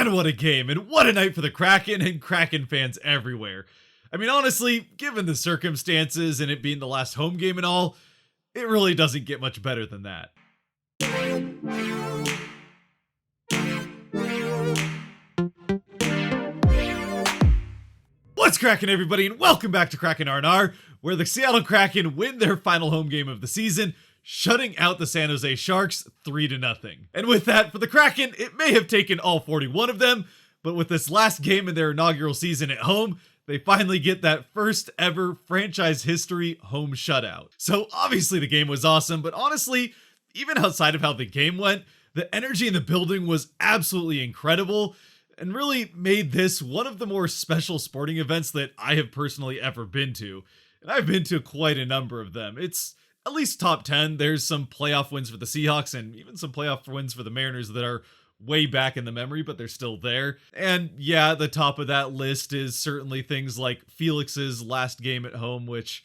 Man, what a game, and what a night for the Kraken and Kraken fans everywhere. I mean, honestly, given the circumstances and it being the last home game and all, it really doesn't get much better than that. What's cracking, everybody, and welcome back to Kraken R&R, where the Seattle Kraken win their final home game of the season, shutting out the San Jose Sharks 3-0. And with that, for the Kraken, it may have taken all 41 of them, but with this last game in their inaugural season at home, they finally get that first ever franchise history home shutout. So obviously the game was awesome, but honestly, even outside of how the game went, the energy in the building was absolutely incredible, and really made this one of the more special sporting events that I have personally ever been to. And I've been to quite a number of them. It's at least top 10. There's some playoff wins for the Seahawks and even some playoff wins for the Mariners that are way back in the memory, but they're still there. And yeah, the top of that list is certainly things like Felix's last game at home, which,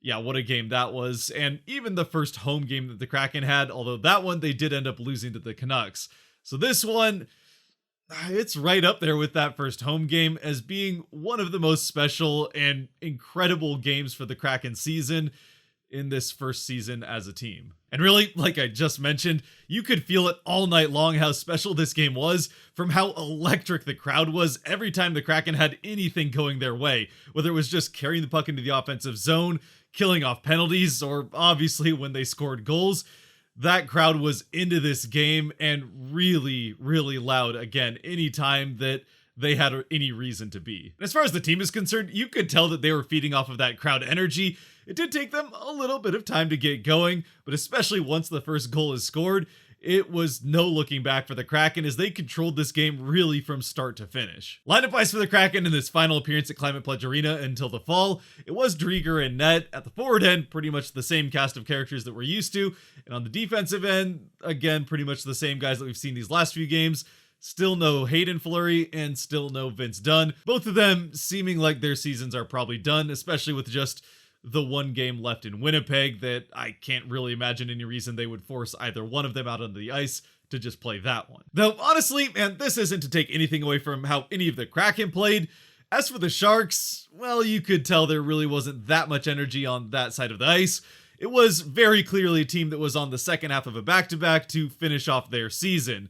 yeah, what a game that was. And even the first home game that the Kraken had, although that one they did end up losing to the Canucks. So this one, it's right up there with that first home game as being one of the most special and incredible games for the Kraken season in this first season as a team. And really, like I just mentioned, you could feel it all night long how special this game was from how electric the crowd was every time the Kraken had anything going their way, whether it was just carrying the puck into the offensive zone, killing off penalties, or obviously when they scored goals. That crowd was into this game and really, really loud again anytime that they had any reason to be. As far as the team is concerned, you could tell that they were feeding off of that crowd energy. It did take them a little bit of time to get going, but especially once the first goal is scored, it was no looking back for the Kraken as they controlled this game really from start to finish. Lineup-wise for the Kraken in this final appearance at Climate Pledge Arena until the fall, it was Drieger and net. At the forward end, pretty much the same cast of characters that we're used to. And on the defensive end, again, pretty much the same guys that we've seen these last few games. Still no Hayden Fleury and still no Vince Dunn. Both of them seeming like their seasons are probably done, especially with just the one game left in Winnipeg that I can't really imagine any reason they would force either one of them out onto the ice to just play that one. Though honestly, and this isn't to take anything away from how any of the Kraken played, as for the Sharks, well, you could tell there really wasn't that much energy on that side of the ice. It was very clearly a team that was on the second half of a back-to-back to finish off their season.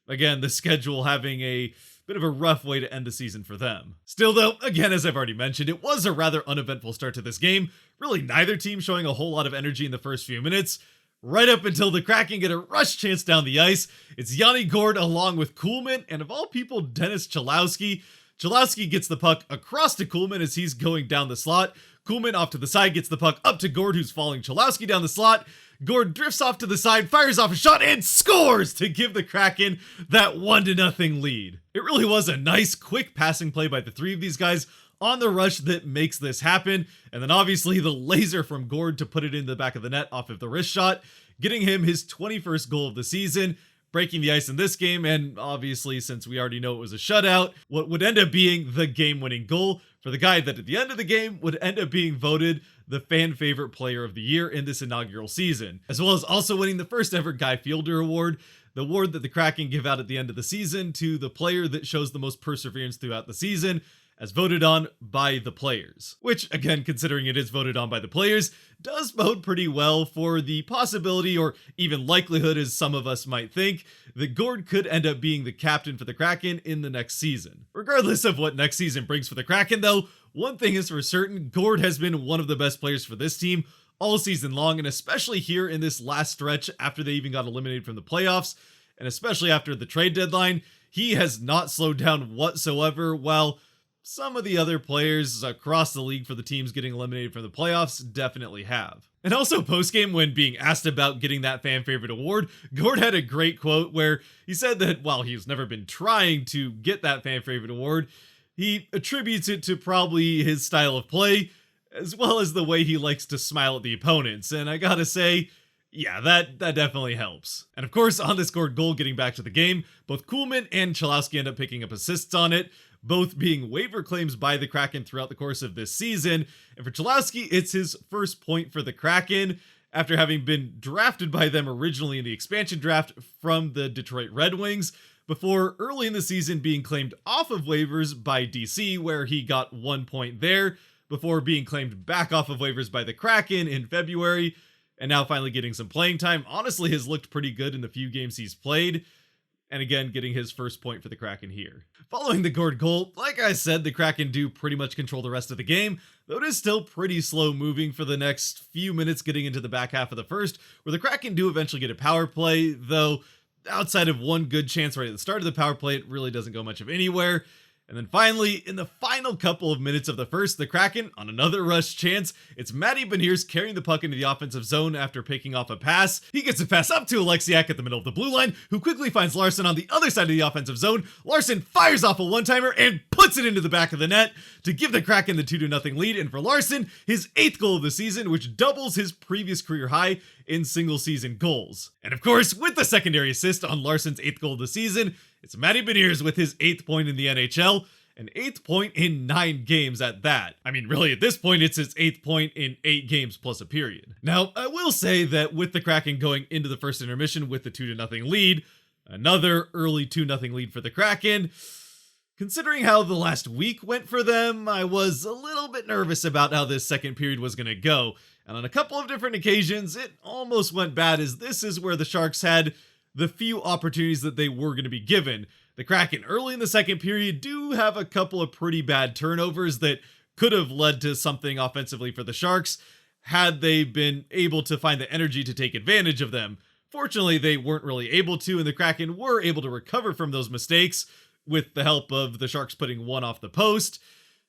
Again, the schedule having a bit of a rough way to end the season for them. Still though, again, as I've already mentioned, it was a rather uneventful start to this game. Really neither team showing a whole lot of energy in the first few minutes. Right up until the Kraken get a rush chance down the ice. It's Yanni Gourde along with Kuhlman, and of all people, Dennis Cholowski. Cholowski gets the puck across to Kuhlman as he's going down the slot. Kuhlman off to the side gets the puck up to Gourde, who's following Cholowski down the slot. Gourde drifts off to the side, fires off a shot, and scores to give the Kraken that 1-0 lead. It really was a nice, quick passing play by the three of these guys on the rush that makes this happen. And then obviously the laser from Gourde to put it in the back of the net off of the wrist shot, getting him his 21st goal of the season, breaking the ice in this game, and obviously, since we already know it was a shutout, what would end up being the game-winning goal for the guy that at the end of the game would end up being voted the fan favorite player of the year in this inaugural season, as well as also winning the first ever Guy Fielder Award, the award that the Kraken give out at the end of the season to the player that shows the most perseverance throughout the season, as voted on by the players. Which, again, considering it is voted on by the players, does bode pretty well for the possibility, or even likelihood as some of us might think, that Gourde could end up being the captain for the Kraken in the next season. Regardless of what next season brings for the Kraken though, one thing is for certain, Gourde has been one of the best players for this team all season long, and especially here in this last stretch after they even got eliminated from the playoffs, and especially after the trade deadline, he has not slowed down whatsoever, while some of the other players across the league for the teams getting eliminated from the playoffs definitely have. And also post-game, when being asked about getting that fan favorite award, Gourde had a great quote where he said that while he's never been trying to get that fan favorite award, he attributes it to probably his style of play, as well as the way he likes to smile at the opponents. And I gotta say, yeah, that definitely helps. And of course, on this scored goal, getting back to the game, both Kuhlman and Cholowski end up picking up assists on it, both being waiver claims by the Kraken throughout the course of this season. And for Cholowski, it's his first point for the Kraken after having been drafted by them originally in the expansion draft from the Detroit Red Wings, before early in the season being claimed off of waivers by DC, where he got 1 point there, before being claimed back off of waivers by the Kraken in February, and now finally getting some playing time. Honestly, has looked pretty good in the few games he's played. And again, getting his first point for the Kraken here. Following the Gord goal, like I said, the Kraken do pretty much control the rest of the game, though it is still pretty slow moving for the next few minutes getting into the back half of the first, where the Kraken do eventually get a power play, though outside of one good chance right at the start of the power play, it really doesn't go much of anywhere. And then finally, in the final couple of minutes of the first, the Kraken, on another rush chance, it's Matty Beniers carrying the puck into the offensive zone after picking off a pass. He gets a pass up to Alexiak at the middle of the blue line, who quickly finds Larson on the other side of the offensive zone. Larson fires off a one-timer and puts it into the back of the net to give the Kraken the 2-0 lead. And for Larson, his 8th goal of the season, which doubles his previous career high in single-season goals. And of course, with the secondary assist on Larson's 8th goal of the season, it's Matty Beniers with his 8th point in the NHL, an 8th point in 9 games at that. I mean, really, at this point, it's his 8th point in 8 games plus a period. Now, I will say that with the Kraken going into the first intermission with the 2-0 lead, another early 2-0 lead for the Kraken, considering how the last week went for them, I was a little bit nervous about how this second period was going to go. And on a couple of different occasions, it almost went bad, as this is where the Sharks had the few opportunities that they were going to be given. The Kraken early in the second period do have a couple of pretty bad turnovers that could have led to something offensively for the Sharks had they been able to find the energy to take advantage of them. Fortunately, they weren't really able to, and the Kraken were able to recover from those mistakes with the help of the Sharks putting one off the post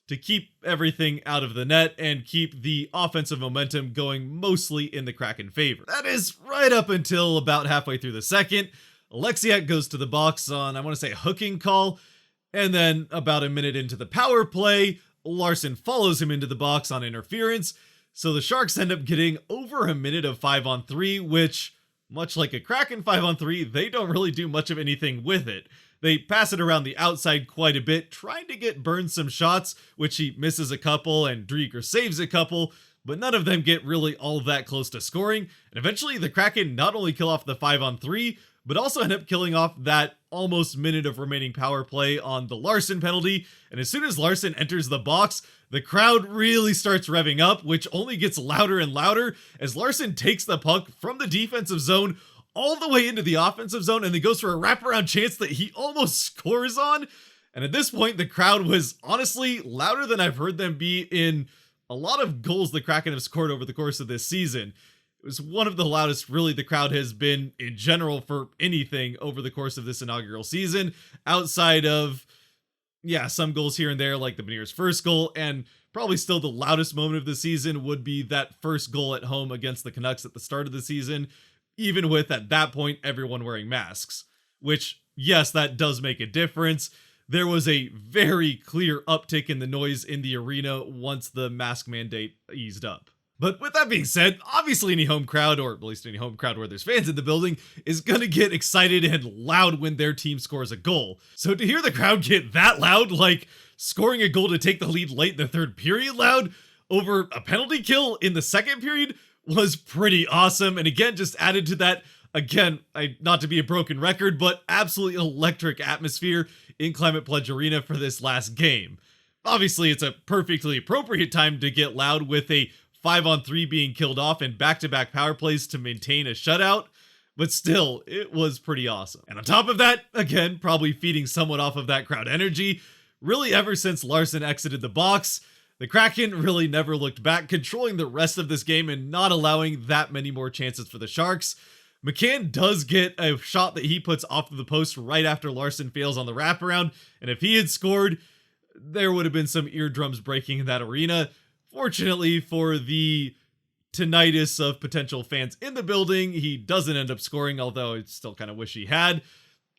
to keep everything out of the net and keep the offensive momentum going mostly in the Kraken favor. That is right up until about halfway through the second. Alexiak goes to the box on, I want to say, a hooking call, and then about a minute into the power play, Larson follows him into the box on interference, so the Sharks end up getting over a minute of 5-on-3, which, much like a Kraken 5-on-3, they don't really do much of anything with it. They pass it around the outside quite a bit, trying to get Burns some shots, which he misses a couple and Drieger saves a couple, but none of them get really all that close to scoring. And eventually the Kraken not only kill off the 5-on-3, but also end up killing off that almost minute of remaining power play on the Larson penalty. And as soon as Larson enters the box, the crowd really starts revving up, which only gets louder and louder as Larson takes the puck from the defensive zone all the way into the offensive zone, and then goes for a wraparound chance that he almost scores on. And at this point, the crowd was honestly louder than I've heard them be in a lot of goals the Kraken have scored over the course of this season. It was one of the loudest, really, the crowd has been in general for anything over the course of this inaugural season, outside of, some goals here and there, like the Beniers' first goal, and probably still the loudest moment of the season would be that first goal at home against the Canucks at the start of the season, even with, at that point, everyone wearing masks. Which, yes, that does make a difference. There was a very clear uptick in the noise in the arena once the mask mandate eased up. But with that being said, obviously any home crowd, or at least any home crowd where there's fans in the building, is gonna get excited and loud when their team scores a goal. So to hear the crowd get that loud, like scoring a goal to take the lead late in the third period loud, over a penalty kill in the second period, was pretty awesome. And again, just added to that, not to be a broken record, but absolutely electric atmosphere in Climate Pledge Arena for this last game. Obviously, it's a perfectly appropriate time to get loud with a 5-on-3 being killed off and back-to-back power plays to maintain a shutout, but still, it was pretty awesome. And on top of that, again, probably feeding somewhat off of that crowd energy, really ever since Larson exited the box, the Kraken really never looked back, controlling the rest of this game and not allowing that many more chances for the Sharks. McCann does get a shot that he puts off of the post right after Larson fails on the wraparound, and if he had scored, there would have been some eardrums breaking in that arena. Fortunately for the tinnitus of potential fans in the building, he doesn't end up scoring, although I still kind of wish he had.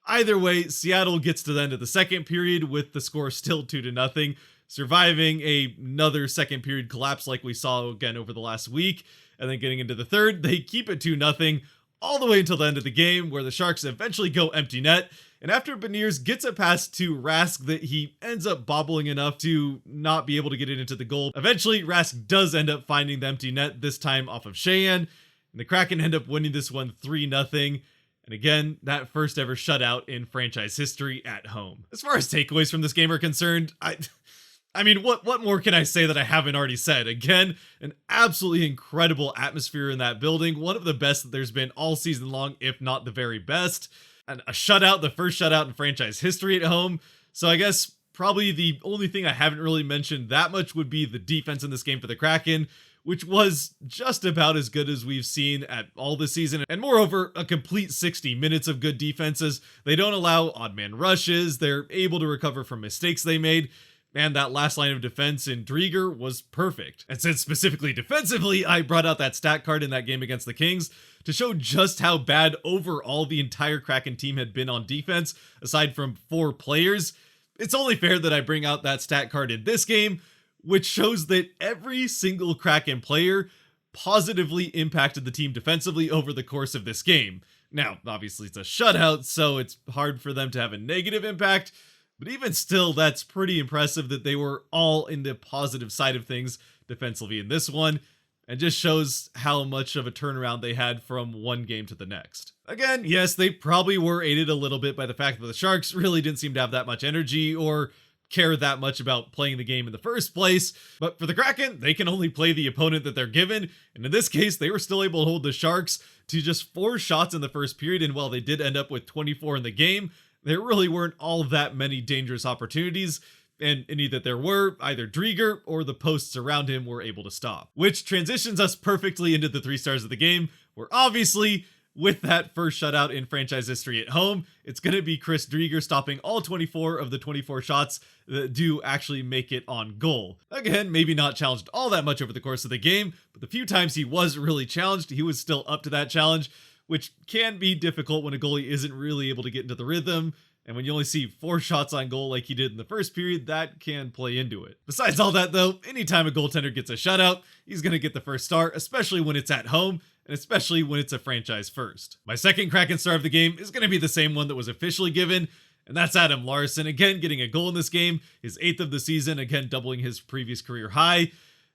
Either way, Seattle gets to the end of the second period with the score still 2-0, surviving another second period collapse like we saw again over the last week, and then getting into the third, they keep it 2-0 all the way until the end of the game, where the Sharks eventually go empty net, and after Beniers gets a pass to Rask that he ends up bobbling enough to not be able to get it into the goal, eventually Rask does end up finding the empty net, this time off of Sheahan, and the Kraken end up winning this one 3-0, And again, that first ever shutout in franchise history at home. As far as takeaways from this game are concerned, I mean, what more can I say that I haven't already said? Again, an absolutely incredible atmosphere in that building, one of the best that there's been all season long, if not the very best. And a shutout, the first shutout in franchise history at home. So I guess probably the only thing I haven't really mentioned that much would be the defense in this game for the Kraken, which was just about as good as we've seen at all this season. And moreover, a complete 60 minutes of good defenses. They don't allow odd man rushes. They're able to recover from mistakes they made. And that last line of defense in Drieger was perfect. And since specifically defensively, I brought out that stat card in that game against the Kings to show just how bad overall the entire Kraken team had been on defense, aside from 4 players. It's only fair that I bring out that stat card in this game, which shows that every single Kraken player positively impacted the team defensively over the course of this game. Now, obviously it's a shutout, so it's hard for them to have a negative impact, but even still, that's pretty impressive that they were all in the positive side of things defensively in this one, and just shows how much of a turnaround they had from one game to the next. Again, yes, they probably were aided a little bit by the fact that the Sharks really didn't seem to have that much energy or care that much about playing the game in the first place, but for the Kraken, they can only play the opponent that they're given, and in this case, they were still able to hold the Sharks to just 4 shots in the first period, and while they did end up with 24 in the game, there really weren't all that many dangerous opportunities, and any that there were, either Drieger or the posts around him were able to stop. Which transitions us perfectly into the 3 stars of the game, where obviously, with that first shutout in franchise history at home, it's going to be Chris Drieger stopping all 24 of the 24 shots that do actually make it on goal. Again, maybe not challenged all that much over the course of the game, but the few times he was really challenged, he was still up to that challenge, which can be difficult when a goalie isn't really able to get into the rhythm. And when you only see 4 shots on goal like he did in the first period, that can play into it. Besides all that though, anytime a goaltender gets a shutout, he's going to get the first star, especially when it's at home, and especially when it's a franchise first. My second Kraken star of the game is going to be the same one that was officially given, and that's Adam Larsson, again getting a goal in this game, his 8th of the season, again doubling his previous career high,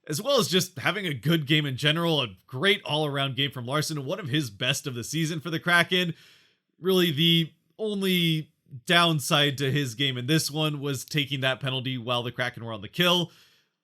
as well as just having a good game in general, a great all-around game from Larsson, one of his best of the season for the Kraken. Really the only downside to his game in this one was taking that penalty while the Kraken were on the kill,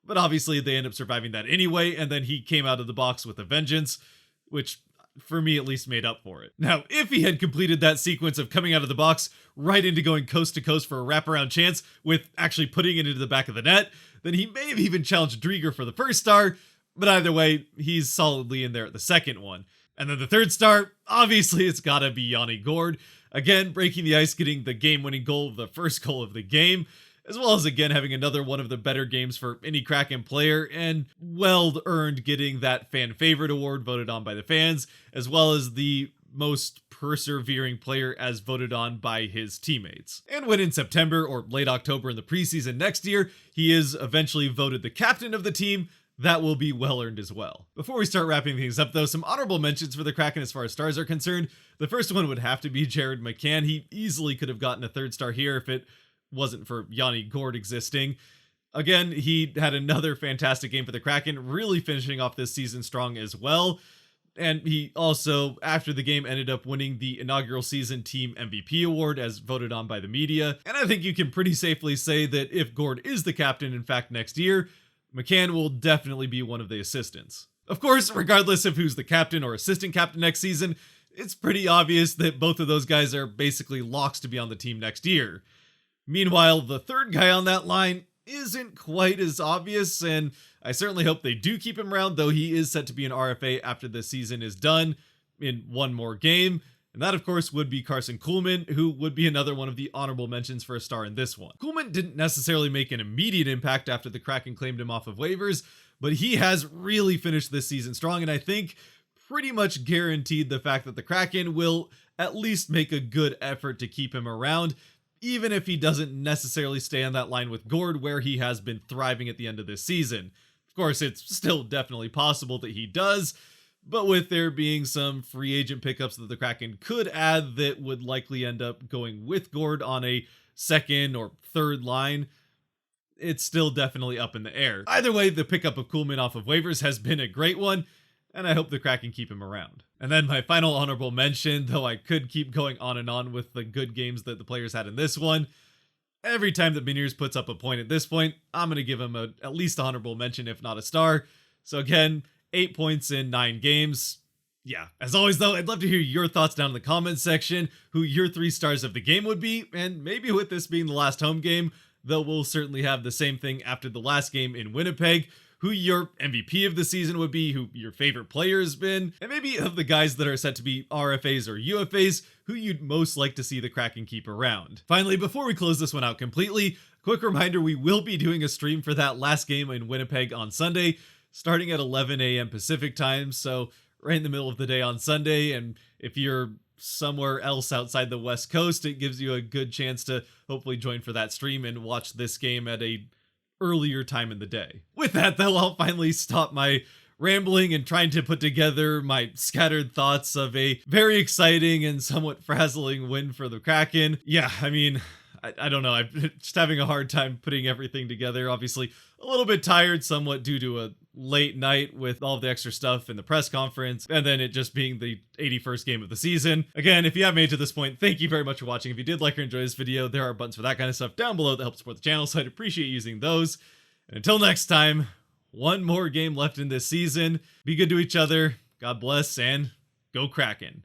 but obviously they end up surviving that anyway, and then he came out of the box with a vengeance, which for me at least made up for it. Now, if he had completed that sequence of coming out of the box right into going coast to coast for a wraparound chance with actually putting it into the back of the net, then he may have even challenged Drieger for the first star, but either way, he's solidly in there at the second one. And then the third star, obviously it's gotta be Yanni Gourde, again breaking the ice, getting the game-winning goal, the first goal of the game, as well as again having another one of the better games for any Kraken player, and well-earned getting that fan favorite award voted on by the fans, as well as the most persevering player as voted on by his teammates. And when in September or late October in the preseason next year, he is eventually voted the captain of the team, that will be well earned as well. Before we start wrapping things up though, some honorable mentions for the Kraken as far as stars are concerned. The first one would have to be Jared McCann. He easily could have gotten a 3rd star here if it wasn't for Yanni Gourde existing. Again, he had another fantastic game for the Kraken, really finishing off this season strong as well. And he also, after the game, ended up winning the inaugural season team MVP award as voted on by the media. And I think you can pretty safely say that if Gourde is the captain, in fact, next year, McCann will definitely be one of the assistants. Of course, regardless of who's the captain or assistant captain next season, it's pretty obvious that both of those guys are basically locks to be on the team next year. Meanwhile, the third guy on that line isn't quite as obvious, and I certainly hope they do keep him around, though he is set to be an RFA after the season is done in one more game. And that, of course, would be Carson Kuhlman, who would be another one of the honorable mentions for a star in this one. Kuhlman didn't necessarily make an immediate impact after the Kraken claimed him off of waivers, but he has really finished this season strong, and I think pretty much guaranteed the fact that the Kraken will at least make a good effort to keep him around, even if he doesn't necessarily stay on that line with Gourde where he has been thriving at the end of this season. Of course, it's still definitely possible that he does, but with there being some free agent pickups that the Kraken could add that would likely end up going with Gourde on a second or third line, it's still definitely up in the air. Either way, the pickup of Kuhlman off of waivers has been a great one, and I hope the Kraken keep him around. And then my final honorable mention, though I could keep going on and on with the good games that the players had in this one, every time that Beniers puts up a point at this point, I'm going to give him at least an honorable mention, if not a star. So again, 8 points in 9 games. Yeah, as always though, I'd love to hear your thoughts down in the comments section, who your 3 stars of the game would be, and maybe with this being the last home game, though we'll certainly have the same thing after the last game in Winnipeg, who your MVP of the season would be, who your favorite player has been, and maybe of the guys that are set to be RFAs or UFAs, who you'd most like to see the Kraken keep around. Finally, before we close this one out completely, quick reminder, we will be doing a stream for that last game in Winnipeg on Sunday, starting at 11 a.m. Pacific time, so right in the middle of the day on Sunday, and if you're somewhere else outside the West Coast, it gives you a good chance to hopefully join for that stream and watch this game at a earlier time in the day. With that though, I'll finally stop my rambling and trying to put together my scattered thoughts of a very exciting and somewhat frazzling win for the Kraken. Yeah, I mean, I don't know, I'm just having a hard time putting everything together. Obviously a little bit tired, somewhat due to a late night with all the extra stuff in the press conference, and then it just being the 81st game of the season. Again, if you have made it to this point, thank you very much for watching. If you did like or enjoy this video, there are buttons for that kind of stuff down below that help support the channel, so I'd appreciate using those. And until next time, one more game left in this season. Be good to each other, God bless, and go Kraken.